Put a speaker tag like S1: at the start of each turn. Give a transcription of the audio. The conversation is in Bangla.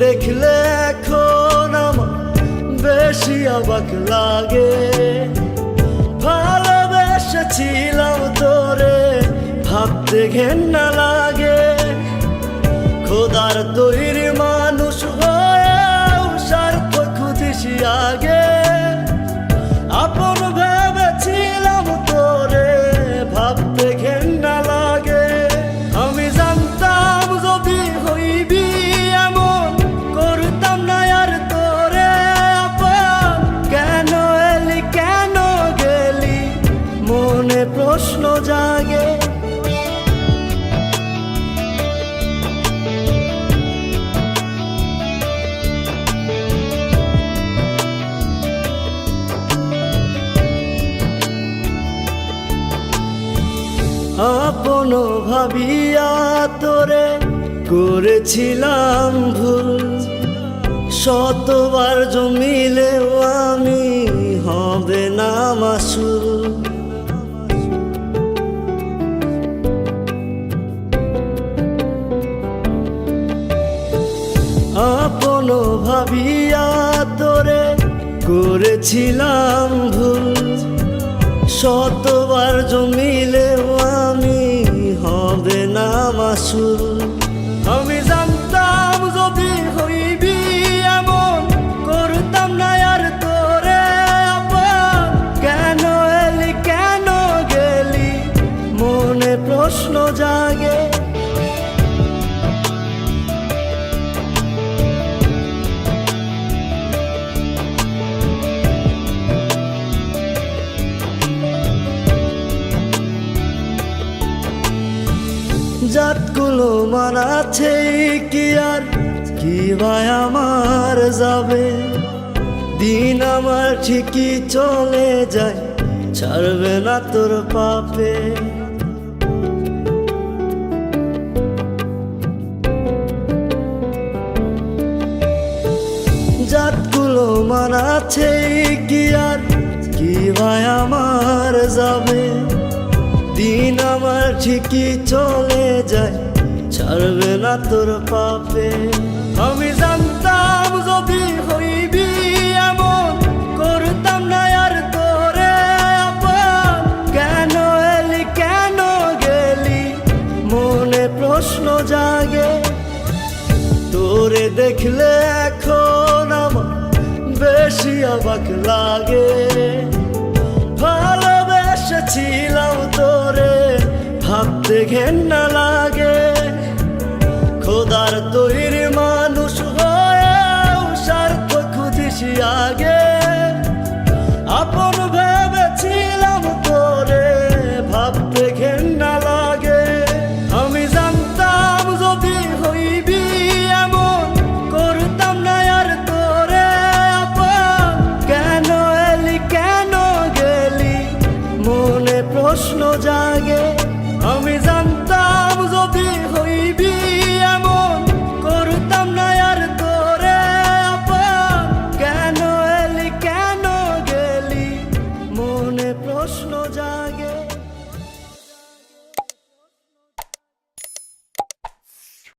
S1: দেখলে এখন আমার বেশি অবাক লাগে। ভালোবেসেছিলাম তোরে, ভাবতে ঘেন্না লাগে। খোদার তৈরি মানুষ হয়েও স্বার্থ খুঁজিস আগে। আপন ভেবেছিলাম তোরে, ভাবতে ঘেন্না লাগে। আমি জানতাম যদি হইবি এমন, করতাম না আর তোরে আপন। কেন এলি কেন গেলি, মনে প্রশ্ন জাগে। আপন ভাবিয়া তোরে করেছিলাম ভুল। শতবার জমিলেও আমি হবে না মাসুল। আপন ভাবিয়া তোরে করেছিলাম ভুল। শতবার জমিলেও আমি হবে না মাসুল। আমি জানতাম যদি হইবি এমন, করতাম না আর তোরে আপন। কেন এলি কেন গেলি, মনে প্রশ্ন জাগে। জাতগুলো মানাছে কি আর কি ভাই আমার যাবে। দিন আমার ঠিকই চলে যায়, ছাড়বে না তোর পাপে। জাতগুলো মানাছে কি আর কি ভাই আমার যাবে। দিন আমার ঠিকই চলে যায়, ছাড়বে না তোর পাপে। আমি জানতাম যদি হইবি এমন, করতাম না আর তোরে আপন। কেন এলি কেন গেলি, মনে প্রশ্ন জাগে। তোরে দেখলে এখন আমার বেশি অবাক লাগে। ভালোবেসেছিলাম তোরে, ভাবতে ঘেন্না লাগে। খোদার তৈরি